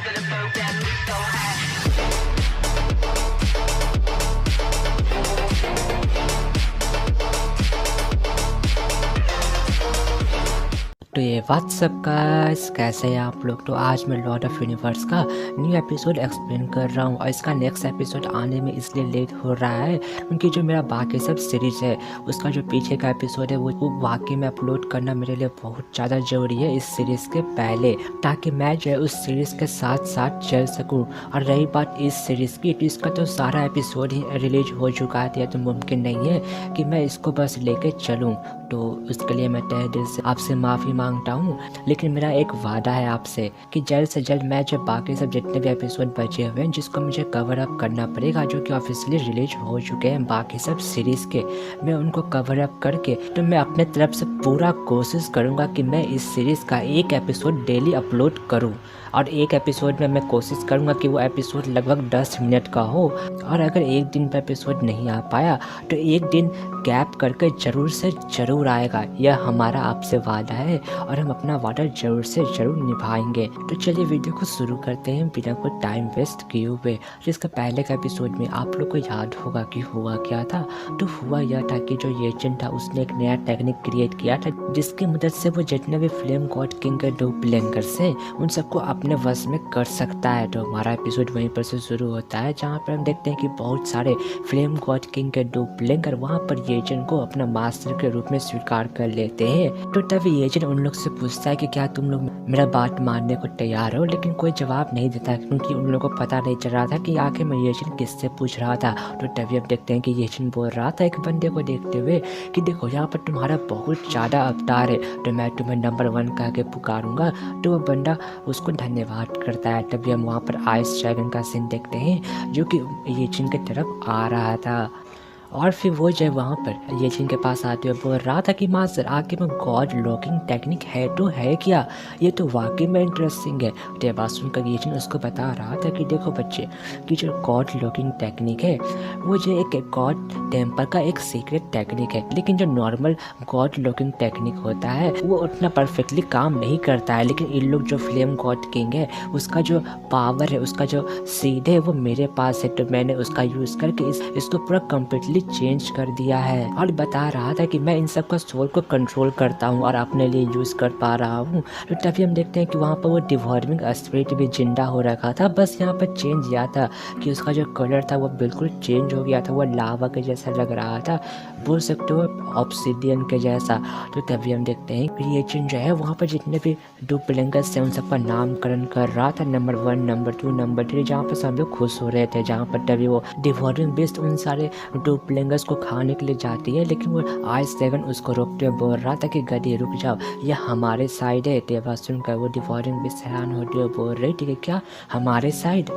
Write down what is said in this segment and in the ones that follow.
तो ये WhatsApp guys, कैसे हैं आप लोग। तो आज मैं लॉर्ड ऑफ यूनिवर्स का न्यू एपिसोड एक्सप्लेन कर रहा हूँ और इसका नेक्स्ट एपिसोड आने में इसलिए लेट हो रहा है क्योंकि जो मेरा बाकी सब सीरीज है उसका जो पीछे का एपिसोड है वो वाकई में अपलोड करना मेरे लिए बहुत ज़्यादा ज़रूरी है इस सीरीज़ के पहले, ताकि मैं जो है उस सीरीज़ के साथ साथ चल सकूँ। और रही बात इस सीरीज़ की, तो इसका तो सारा एपिसोड ही रिलीज हो चुका है, तो मुमकिन नहीं है कि मैं इसको बस लेके चलूँ। तो उसके लिए मैं तहे दिल से आपसे माफ़ी मांगता हूँ, लेकिन मेरा एक वादा है आपसे कि जल्द से जल्द मैं जो बाकी सब जितने भी एपिसोड बचे हुए हैं जिसको मुझे कवर अप करना पड़ेगा, जो कि ऑफिशियली रिलीज हो चुके हैं बाकी सब सीरीज़ के, मैं उनको कवर अप करके तो मैं अपने तरफ से पूरा कोशिश करूँगा कि मैं इस सीरीज़ का एक एपिसोड डेली अपलोड करूँ। और एक एपिसोड में मैं कोशिश करूँगा कि वो एपिसोड लगभग 10 मिनट का हो। और अगर एक दिन पर एपिसोड नहीं आ पाया तो एक दिन गैप करके ज़रूर से ज़रूर आएगा, यह हमारा आपसे वादा है और हम अपना वादा ज़रूर से ज़रूर निभाएंगे। तो चलिए वीडियो को शुरू करते हैं बिना कोई टाइम वेस्ट किए हुए। जिसका पहले का एपिसोड में आप लोग को याद होगा कि हुआ क्या था। तो हुआ यह था कि जो एजेंट था उसने एक नया टेक्निक क्रिएट किया था जिसकी मदद से वो जितने भी फ्लेम गॉड किंग के डुप्लीकेटर्स हैं उन सबको अपने वश में कर सकता है। तो हमारा एपिसोड वहीं पर से शुरू होता है जहाँ पर हम देखते हैं कि बहुत सारे फ्लेम गॉड किंग के डुप्लीकेटर वहाँ पर एजेंट को अपना मास्टर के रूप में स्वीकार कर लेते हैं। तो तभी एजेंट उन लोग से पूछता है कि क्या तुम लोग मेरा बात मानने को तैयार हो, लेकिन कोई जवाब नहीं देता क्योंकि उन लोगों को पता नहीं चल रहा था कि आखिर में एजेंट किससे पूछ रहा था। तो तभी अब देखते हैं कि एजेंट बोल रहा था एक बंदे को देखते हुए कि देखो यहाँ पर तुम्हारा बहुत ज़्यादा अवतार है, तो मैं तुम्हें नंबर 1 कह के पुकारूंगा। तो वो बंदा उसको धन्यवाद करता है। तभी हम वहाँ पर आइस ड्रैगन का सीन देखते हैं जो कि एजेंट की तरफ आ रहा था। और फिर वो जो वहाँ पर येजिन के पास आते हुए बोल रहा था कि मास्टर आखिर में गॉड लॉकिंग टेक्निक है तो है क्या, ये तो वाकई में इंटरेस्टिंग है। तो बात सुनकर येजिन उसको बता रहा था कि देखो बच्चे कि जो गॉड लॉकिंग टेक्निक है वो जो एक गॉड टेम्पर का एक सीक्रेट टेक्निक है, लेकिन जो नॉर्मल गॉड लॉकिंग टेक्निक होता है वो उतना परफेक्टली काम नहीं करता है। लेकिन इन लोग जो फ्लेम गॉड किंग है उसका जो पावर है, उसका जो सीड है वो मेरे पास है, तो मैंने उसका यूज़ करके इसको पूरा कम्प्लीटली चेंज कर दिया है। और बता रहा था कि मैं इन सब का सोल को कंट्रोल करता हूँ और अपने लिए यूज़ कर पा रहा हूँ। तो तभी हम देखते हैं कि वहाँ पर वो डिवॉर्मिंग स्पिरिट भी जिंदा हो रखा था, बस यहाँ पर चेंज यह था कि उसका जो कलर था वो बिल्कुल चेंज हो गया था, वो लावा के जैसा लग रहा था, बोल सकते हो ऑब्सिडियन के जैसा। तो तभी हम देखते हैं कि ये चेंज जो है वहाँ पर जितने भी डुप्लीकेटर्स हैं उन सबका नामकरण कर रहा था, नंबर 1, नंबर 2, नंबर 3, जहाँ पर सब लोग खुश हो रहे थे। जहाँ पर तभी वो डिवॉर्मिंग बेस्ट उन सारे डुप्लीकेटर्स को खाने के लिए जाती है, लेकिन वो आइस ड्रैगन उसको रोकते हुए बोल रहा था कि गधी रुक जाओ, यह हमारे साइड है। तेवा सुनकर वो डिवॉर्मिंग बेस्ट हैरान होते हुए बोल रही थी कि क्या हमारे साइड।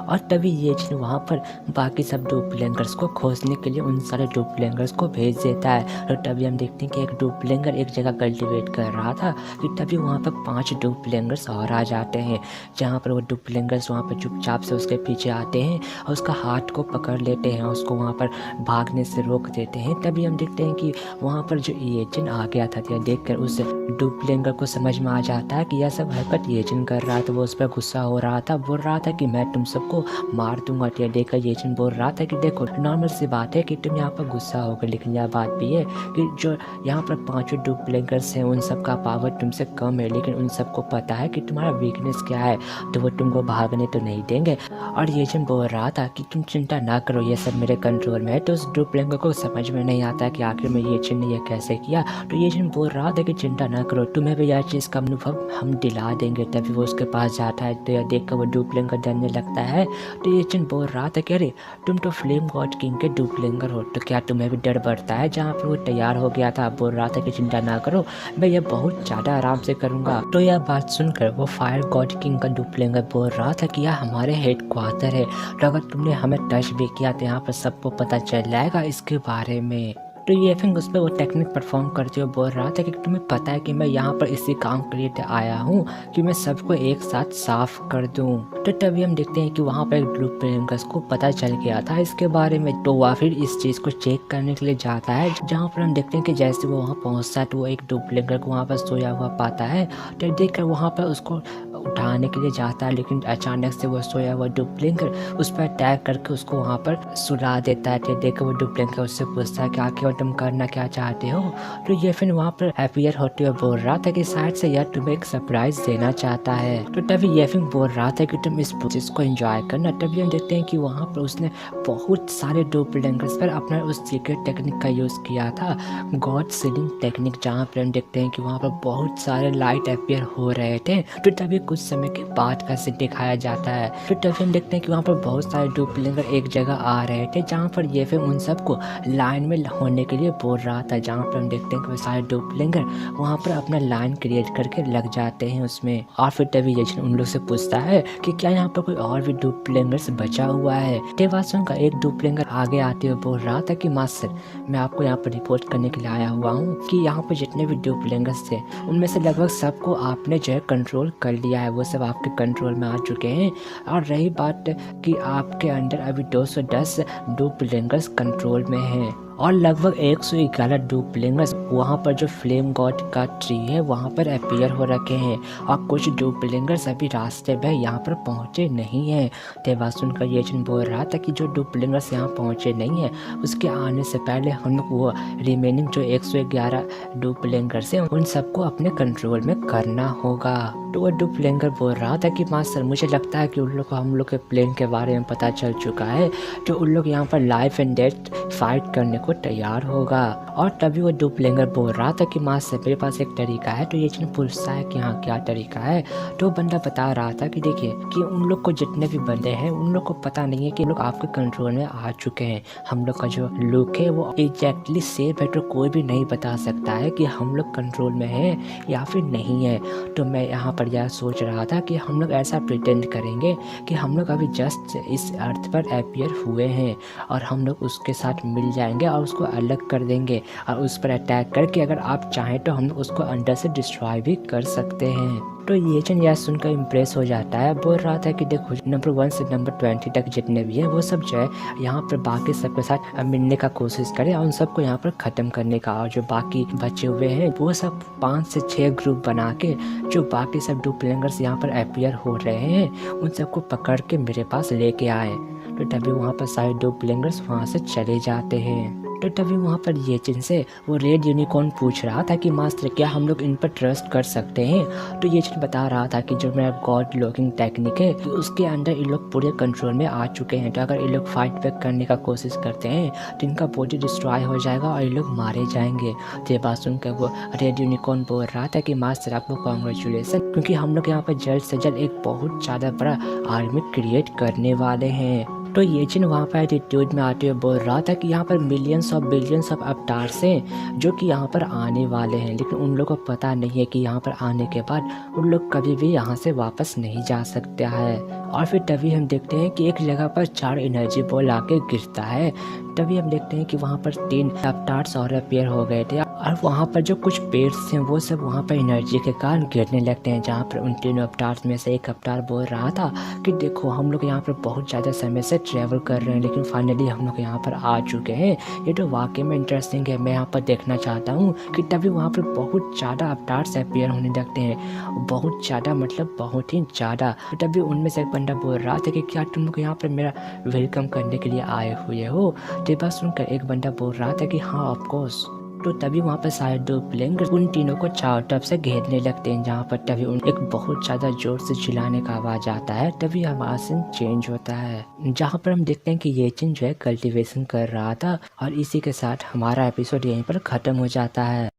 और तभी ये वहाँ पर बाकी सब डुप्लीकेटर्स को खोजने के लिए उन सारे डुप्लीकेटर्स को भेज देता है। तो तभी हम देखते हैं कि एक डुप्लीकेटर एक जगह कल्टिवेट कर रहा था कि तभी वहाँ पर 5 डुप्लीकेटर्स और आ जाते हैं, जहाँ पर वो डुप्लीकेटर्स वहाँ पर चुपचाप से उसके पीछे आते हैं और उसका हाथ को पकड़ लेते हैं, उसको वहाँ पर भागने से रोक देते हैं। तभी हम देखते हैं कि वहाँ पर जो एजेंट आ गया था, तो देख कर उस डुप्लीकेटर को समझ में आ जाता है कि यह सब हरकत एजेंट कर रहा था। वो उस पर गुस्सा हो रहा था, बोल रहा था कि मैं तुम सबको मार दूंगा। तो देखकर एजेंट बोल रहा था कि देखो नॉर्मल सी बात है कि तुम यहाँ पर गुस्सा हो गए, लेकिन यह बात भी है कि जो यहाँ पर 5 डुप्लीकेटर्स हैं उन सब का पावर तुमसे कम है, लेकिन उन सबको पता है कि तुम्हारा वीकनेस क्या है, तो वो तुमको भागने तो नहीं देंगे। और एजेंट बोल रहा था कि तुम चिंता ना करो, ये सब मेरे कंट्रोल में है। तो उस डुप्लीकेटर को समझ में नहीं आता कि आखिर में एजेंट ने यह कैसे किया। तो एजेंट बोल रहा था कि चिंता ना करो, तुम्हें भी यह चीज़ का अनुभव हम दिला देंगे। तभी वो उसके पास जाता है, तो यह देख कर वो डुप्लीकेटर डरने लगता है। तो एजेंट बोल रहा था कि अरे तुम तो फ्लेम गॉड किंग के डुप्लीकेटर हो, तो क्या तुम्हें भी डर बढ़ता है। जहाँ पर वो तैयार हो गया था बोल रहा था कि चिंता ना करो, मैं ये बहुत ज़्यादा आराम से करूँगा। तो यह बात सुनकर वो फायर गॉड किंग का डुप्लीकेटर बोल रहा था कि यह हमारे हेड क्वार्टर है, तो अगर तुमने हमें टच भी किया तो यहाँ पर सबको पता चल जाएगा इसके बारे में। तो ये फिर उस पे वो टेक्निक परफॉर्म करते हुए बोल रहा था कि तुम्हें पता है कि मैं यहाँ पर इसी काम के लिए आया हूँ कि मैं सबको एक साथ साफ कर दूँ। तो तभी हम देखते हैं कि वहाँ पर एक ब्लूप्रिंगर्स को पता चल गया था इसके बारे में, तो वह फिर इस चीज़ को चेक करने के लिए जाता है, जहाँ पर हम देखते हैं कि जैसे वो वहाँ पहुँचता है तो वो एक डुप्लिंगर को वहाँ पर सोया हुआ पाता है। तो देख कर वहाँ पर उसको उठाने के लिए जाता है, लेकिन अचानक से वो सोया हुआ डुप्लिंगर उस पर अटैक करके उसको वहाँ पर सुला देता है। तो देख कर वो डुप्लिंगर उससे पूछता है कि आखिर तुम करना क्या चाहते हो। तो ये फिर वहाँ पर अपीयर होते हुए बोल रहा था कि शायद से यह तुम्हें एक सरप्राइज देना चाहता है। तो तभी ये फिर बोल रहा था कि तुम इस प्रोसेस को एंजॉय करना। तभी हम देखते हैं कि वहाँ पर उसने बहुत सारे डुप्लिंगर्स पर अपना उस सीक्रेट टेक्निक का यूज़ किया था, गॉड सीलिंग टेक्निक, जहाँ पर हम देखते हैं कि वहाँ पर बहुत सारे लाइट अपीयर हो रहे थे। तो तभी कुछ समय के बाद का सीन दिखाया जाता है। तो तभी हम देखते हैं कि वहाँ पर बहुत सारे डुप्लिंगर एक जगह आ रहे थे, जहाँ पर ये फिर उन सबको लाइन में होने के लिए बोल रहा था, जहाँ पर हम देखते हैं कि वो सारे डुप्लिंगर वहाँ पर अपना लाइन क्रिएट करके लग जाते हैं उसमें। और फिर तभी ये उन लोग से पूछता है कि क्या यहाँ पर कोई और भी डुप्लिंगर्स बचा हुआ है। देवासुन का एक डुप्लिंगर आगे आते हुए बोल रहा था कि मास्टर, मैं आपको यहाँ पर रिपोर्ट करने के लिए आया हुआ हूँ कि यहाँ पर जितने भी डुप्लिंगर्स थे उनमें से लगभग सबको आपने जो है कंट्रोल कर लिया है, वो सब आपके कंट्रोल में आ चुके हैं। और रही बात कि आपके अंदर अभी 210 डुप्लिंगर्स कंट्रोल में हैं और लगभग 111 डुप्लिंगर्स वहाँ पर जो फ्लेम गॉड का ट्री है वहाँ पर अपीयर हो रखे हैं, और कुछ डुप्लिंगर्स अभी रास्ते में यहाँ पर पहुँचे नहीं हैं। देवासुन का ये बोल रहा था कि जो डुप्लिंगर्स यहाँ पहुँचे नहीं हैं उसके आने से पहले हम लोग वो रिमेनिंग जो 111 डुप्लिंगर्स हैं उन सबको अपने कंट्रोल में करना होगा। तो वो डुप्लिंगर बोल रहा था कि मास्टर, मुझे लगता है कि उन लोग को हम लोग के प्लेन के बारे में पता चल चुका है, तो उन लोग यहाँ पर लाइफ एंड डेथ फाइट करने को तैयार होगा। और तभी वो डुप्लिंगर बोल रहा था कि मास्टर, मेरे पास एक तरीका है। तो ये पूछता है कि हाँ क्या तरीका है। तो बंदा बता रहा था कि देखिए कि उन लोग को जितने भी बंदे हैं उन लोग को पता नहीं है कि लोग आपके कंट्रोल में आ चुके हैं। हम लोग का जो लुक है वो एग्जैक्टली सेफ है, तो कोई भी नहीं बता सकता है कि हम लोग कंट्रोल में हैं या फिर नहीं है। तो मैं यहाँ पर यह सोच रहा था कि हम लोग ऐसा प्रिटेंड करेंगे कि हम लोग अभी जस्ट इस अर्थ पर अपीयर हुए हैं और हम लोग उसके साथ मिल जाएंगे और उसको अलग कर देंगे और उस पर अटैक करके अगर आप चाहें तो हम लोग उसको अंदर से डिस्ट्रॉय भी कर सकते हैं। तो ये यह सुनकर इम्प्रेस हो जाता है, बोल रहा था कि देखो नंबर 1 से नंबर 20 तक जितने भी हैं वो सब जो है यहाँ पर बाकी सबके साथ मिलने का कोशिश करें और उन सबको यहाँ पर ख़त्म करने का, और जो बाकी बचे हुए हैं वो सब 5 से 6 ग्रुप बना के जो बाकी सब डुप्लिंगर्स यहाँ पर अपीयर हो रहे हैं उन सबको पकड़ के मेरे पास लेके आए। तो तभी वहाँ पर सारे डुप्लिंगर्स वहाँ से चले जाते हैं। तो तभी वहाँ पर ये चिन से वो रेड यूनिकॉर्न पूछ रहा था कि मास्टर क्या हम लोग इन पर ट्रस्ट कर सकते हैं। तो ये चिन बता रहा था कि जो मेरा गॉड लॉकिंग टेक्निक है कि उसके अंदर इन लोग पूरे कंट्रोल में आ चुके हैं, तो अगर इन लोग फाइट बैक करने का कोशिश करते हैं तो इनका बॉडी डिस्ट्रॉय हो जाएगा और ये लोग मारे जाएंगे। तो ये बात सुनकर वो रेड यूनिकॉर्न बोल रहा था कि मास्टर आपको कॉन्ग्रेचुलेसन, क्योंकि हम लोग यहाँ पर जल्द से जल्द एक बहुत ज़्यादा बड़ा आर्मी क्रिएट करने वाले हैं। तो ये चिन वहाँ पर एटीट्यूड में आते हुए बोल रहा था कि यहाँ पर millions of billions of avatars हैं जो कि यहाँ पर आने वाले हैं, लेकिन उन लोगों को पता नहीं है कि यहाँ पर आने के बाद उन लोग कभी भी यहाँ से वापस नहीं जा सकता है। और फिर तभी हम देखते हैं कि एक जगह पर 4 एनर्जी बॉल आके गिरता है। तभी हम देखते हैं कि वहाँ पर 3 अवतार्स और अपीयर हो गए थे और वहाँ पर जो कुछ पेड्स हैं वो सब वहाँ पर एनर्जी के कारण गिरने लगते हैं, जहाँ पर उन 3 अवतार्स में से एक अवतार बोल रहा था कि देखो हम लोग यहाँ पर बहुत ज़्यादा समय से ट्रैवल कर रहे हैं लेकिन फाइनली हम लोग यहाँ पर आ चुके हैं, ये तो वाकई में इंटरेस्टिंग है, मैं यहाँ पर देखना चाहता हूँ। कि तभी वहाँ पर बहुत ज़्यादा अवतार्स अपीयर होने लगते हैं, बहुत ज़्यादा मतलब बहुत ही ज़्यादा। तो तभी उनमें से एक बंदा बोल रहा था कि क्या तुम लोग यहाँ पर मेरा वेलकम करने के लिए आए हुए हो। तो बात सुनकर एक बंदा बोल रहा था कि हाँ ऑफकोर्स। तो तभी वहाँ पर सारे डुप्लिंगर्स उन तीनों को चारों तरफ से घेरने लगते हैं, जहाँ पर तभी उन एक बहुत ज़्यादा जोर से चिल्लाने का आवाज़ आता है। तभी हमारा सीन चेंज होता है, जहाँ पर हम देखते हैं कि ये चिन जो है कल्टीवेशन कर रहा था और इसी के साथ हमारा एपिसोड यहीं पर ख़त्म हो जाता है।